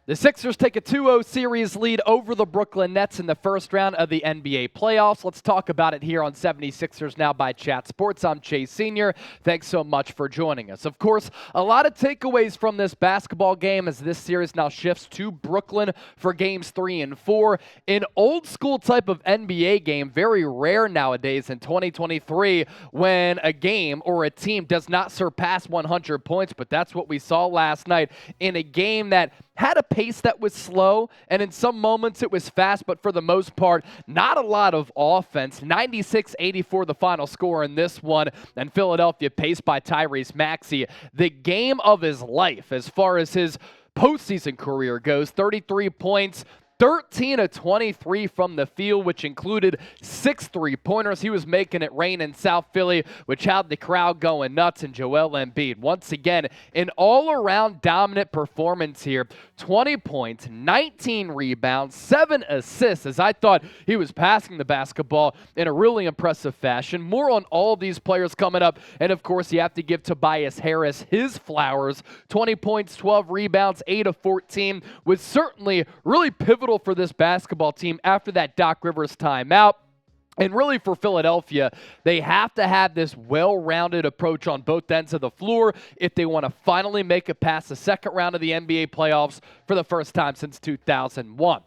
The Sixers take a 2-0 series lead over the Brooklyn Nets in the first round of the NBA playoffs. Let's talk about it here on 76ers Now by Chat Sports. I'm Chase Sr. Thanks so much for joining us. Of course, a lot of takeaways from this basketball game as this series now shifts to Brooklyn for games 3 and 4. An old school type of NBA game, very rare nowadays in 2023 when a game or a team does not surpass 100 points, but that's what we saw last night in a game that had a pace that was slow, and in some moments it was fast, but for the most part, not a lot of offense. 96-84 the final score in this one, and Philadelphia paced by Tyrese Maxey. The game of his life as far as his postseason career goes. 33 points, 13 of 23 from the field, which included 6 3-pointers. He was making it rain in South Philly, which had the crowd going nuts. And Joel Embiid, once again, an all-around dominant performance here. 20 points, 19 rebounds, 7 assists, as I thought he was passing the basketball in a really impressive fashion. More on all of these players coming up. And, of course, you have to give Tobias Harris his flowers. 20 points, 12 rebounds, 8 of 14, was certainly really pivotal for this basketball team after that Doc Rivers timeout. And really for Philadelphia, they have to have this well-rounded approach on both ends of the floor if they want to finally make it past the second round of the NBA playoffs for the first time since 2001.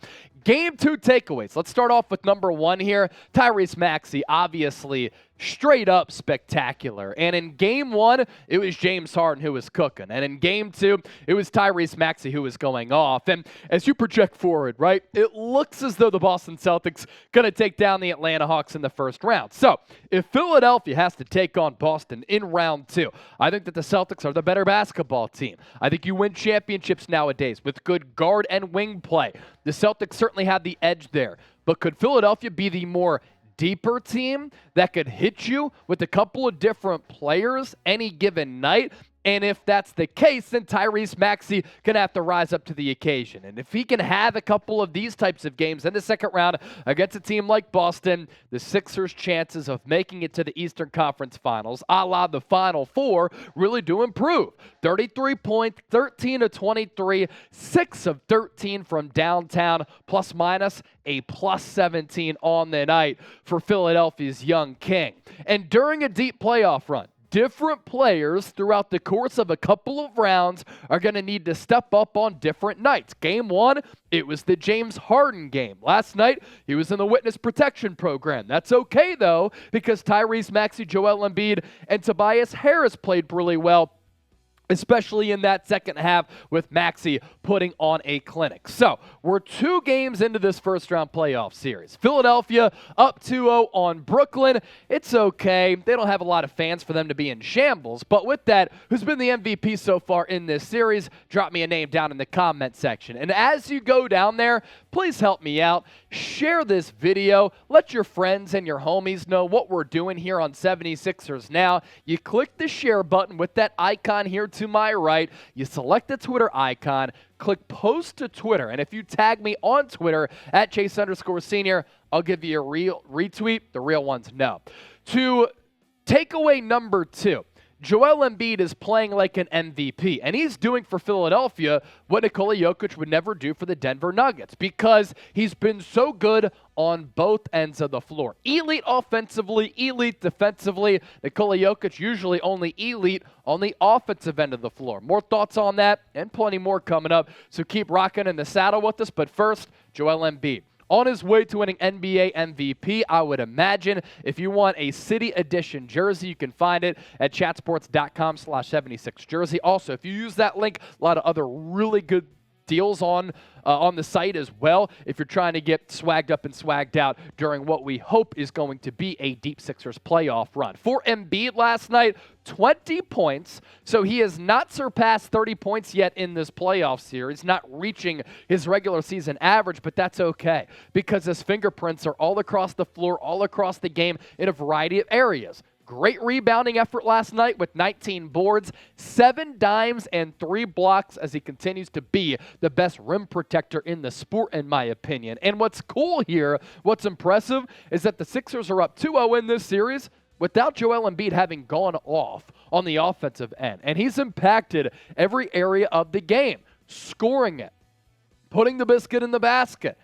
Game 2 takeaways. Let's start off with number 1 here. Tyrese Maxey, obviously straight up spectacular. And in game 1, it was James Harden who was cooking. And in game 2, it was Tyrese Maxey who was going off. And as you project forward, right, it looks as though the Boston Celtics going to take down the Atlanta Hawks in the first round. So if Philadelphia has to take on Boston in round 2, I think that the Celtics are the better basketball team. I think you win championships nowadays with good guard and wing play. The Celtics certainly have the edge there. But could Philadelphia be the more deeper team that could hit you with a couple of different players any given night? And if that's the case, then Tyrese Maxey can have to rise up to the occasion. And if he can have a couple of these types of games in the second round against a team like Boston, the Sixers' chances of making it to the Eastern Conference Finals, a la the Final Four, really do improve. 33 points, 13 of 23, 6 of 13 from downtown, plus minus a plus 17 on the night for Philadelphia's young king. And during a deep playoff run, different players throughout the course of a couple of rounds are going to need to step up on different nights. Game 1, it was the James Harden game. Last night, he was in the witness protection program. That's okay, though, because Tyrese Maxey, Joel Embiid, and Tobias Harris played really well, especially in that second half with Maxey putting on a clinic. So we're 2 games into this first-round playoff series. Philadelphia up 2-0 on Brooklyn. It's okay. They don't have a lot of fans for them to be in shambles. But with that, who's been the MVP so far in this series? Drop me a name down in the comment section. And as you go down there, please help me out. Share this video. Let your friends and your homies know what we're doing here on 76ers Now. You click the share button with that icon here to my right. You select the Twitter icon, click post to Twitter, and if you tag me on Twitter at Chase_Senior, I'll give you a real retweet. The real ones, no. To takeaway number 2. Joel Embiid is playing like an MVP, and he's doing for Philadelphia what Nikola Jokic would never do for the Denver Nuggets because he's been so good on both ends of the floor. Elite offensively, elite defensively. Nikola Jokic usually only elite on the offensive end of the floor. More thoughts on that and plenty more coming up, so keep rocking in the saddle with us. But first, Joel Embiid. On his way to winning NBA MVP, I would imagine. If you want a City Edition jersey, you can find it at chatsports.com/76jersey. Also, if you use that link, a lot of other really good deals on the site as well if you're trying to get swagged up and swagged out during what we hope is going to be a deep Sixers playoff run. For Embiid last night, 20 points, so he has not surpassed 30 points yet in this playoff series, not reaching his regular season average, but that's okay because his fingerprints are all across the floor, all across the game in a variety of areas. Great rebounding effort last night with 19 boards, 7 dimes, and 3 blocks as he continues to be the best rim protector in the sport, in my opinion. And what's cool here, what's impressive, is that the Sixers are up 2-0 in this series without Joel Embiid having gone off on the offensive end. And he's impacted every area of the game, scoring it, putting the biscuit in the basket.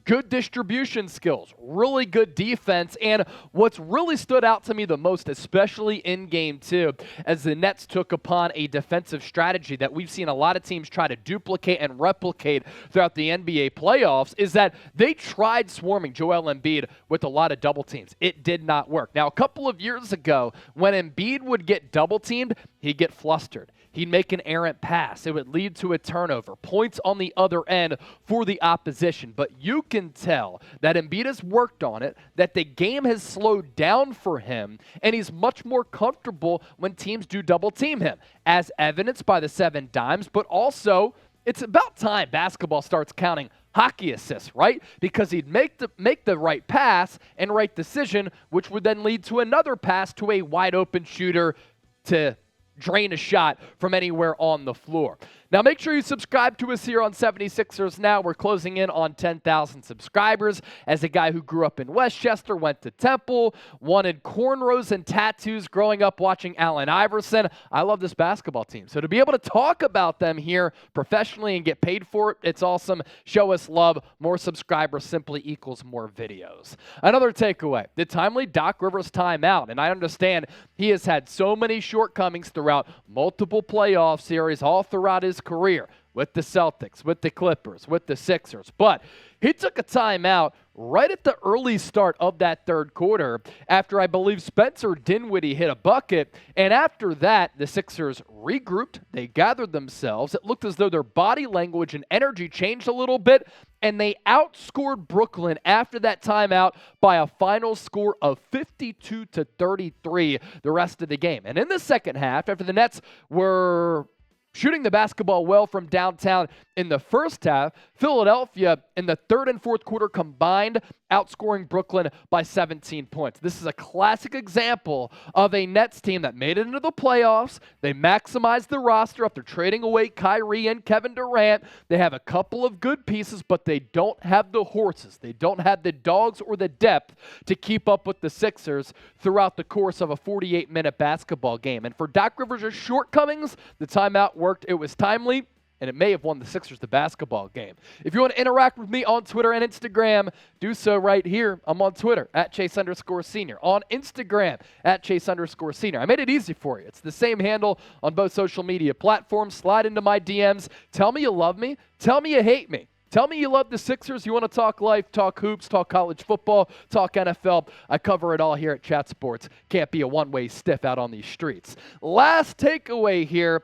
Good distribution skills, really good defense, and what's really stood out to me the most, especially in Game 2, as the Nets took upon a defensive strategy that we've seen a lot of teams try to duplicate and replicate throughout the NBA playoffs, is that they tried swarming Joel Embiid with a lot of double teams. It did not work. Now, a couple of years ago, when Embiid would get double teamed, he'd get flustered. He'd make an errant pass. It would lead to a turnover. Points on the other end for the opposition. But you can tell that Embiid has worked on it, that the game has slowed down for him, and he's much more comfortable when teams do double team him, as evidenced by the 7 dimes, but also it's about time basketball starts counting hockey assists, right? Because he'd make the right pass and right decision, which would then lead to another pass to a wide open shooter to drain a shot from anywhere on the floor. Now, make sure you subscribe to us here on 76ers Now. We're closing in on 10,000 subscribers. As a guy who grew up in Westchester, went to Temple, wanted cornrows and tattoos growing up watching Allen Iverson, I love this basketball team. So to be able to talk about them here professionally and get paid for it, it's awesome. Show us love. More subscribers simply equals more videos. Another takeaway, the timely Doc Rivers timeout. And I understand he has had so many shortcomings throughout multiple playoff series all throughout his career with the Celtics, with the Clippers, with the Sixers. But he took a timeout right at the early start of that third quarter after, I believe, Spencer Dinwiddie hit a bucket. And after that, the Sixers regrouped. They gathered themselves. It looked as though their body language and energy changed a little bit, and they outscored Brooklyn after that timeout by a final score of 52-33 the rest of the game. And in the second half, after the Nets were shooting the basketball well from downtown in the first half, Philadelphia in the third and fourth quarter combined, outscoring Brooklyn by 17 points. This is a classic example of a Nets team that made it into the playoffs. They maximized the roster after trading away Kyrie and Kevin Durant. They have a couple of good pieces, but they don't have the horses. They don't have the dogs or the depth to keep up with the Sixers throughout the course of a 48-minute basketball game. And for Doc Rivers' shortcomings, the timeout worked. It was timely, and it may have won the Sixers the basketball game. If you want to interact with me on Twitter and Instagram, do so right here. I'm on Twitter, @Chase_Senior. On Instagram, @Chase_Senior. I made it easy for you. It's the same handle on both social media platforms. Slide into my DMs. Tell me you love me. Tell me you hate me. Tell me you love the Sixers. You want to talk life, talk hoops, talk college football, talk NFL. I cover it all here at Chat Sports. Can't be a one-way stiff out on these streets. Last takeaway here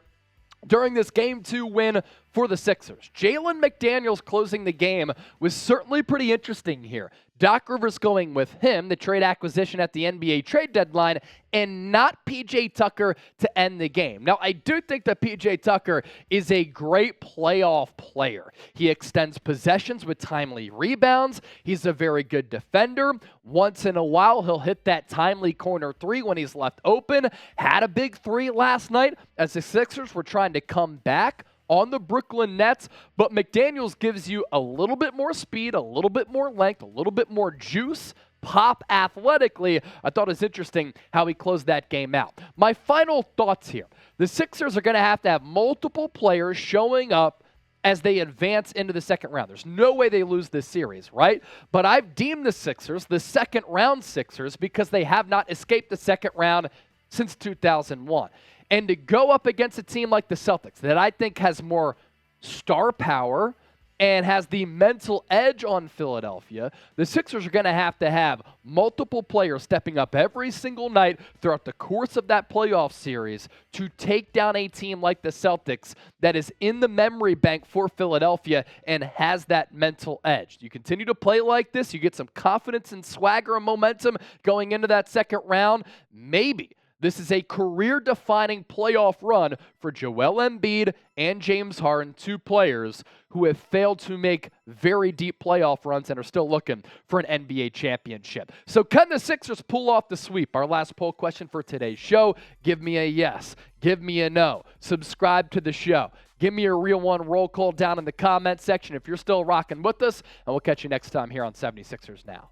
during this Game 2 win for the Sixers. Jalen McDaniels closing the game was certainly pretty interesting here. Doc Rivers going with him, the trade acquisition at the NBA trade deadline, and not P.J. Tucker to end the game. Now, I do think that P.J. Tucker is a great playoff player. He extends possessions with timely rebounds. He's a very good defender. Once in a while, he'll hit that timely corner three when he's left open. Had a big three last night as the Sixers were trying to come back on the Brooklyn Nets, but McDaniels gives you a little bit more speed, a little bit more length, a little bit more juice, pop athletically. I thought it was interesting how he closed that game out. My final thoughts here. The Sixers are going to have multiple players showing up as they advance into the second round. There's no way they lose this series, right? But I've deemed the Sixers the second round Sixers because they have not escaped the second round since 2001. And to go up against a team like the Celtics that I think has more star power and has the mental edge on Philadelphia, the Sixers are going to have multiple players stepping up every single night throughout the course of that playoff series to take down a team like the Celtics that is in the memory bank for Philadelphia and has that mental edge. You continue to play like this, you get some confidence and swagger and momentum going into that second round, maybe this is a career-defining playoff run for Joel Embiid and James Harden, two players who have failed to make very deep playoff runs and are still looking for an NBA championship. So can the Sixers pull off the sweep? Our last poll question for today's show. Give me a yes. Give me a no. Subscribe to the show. Give me a real one roll call down in the comment section if you're still rocking with us, and we'll catch you next time here on 76ers Now.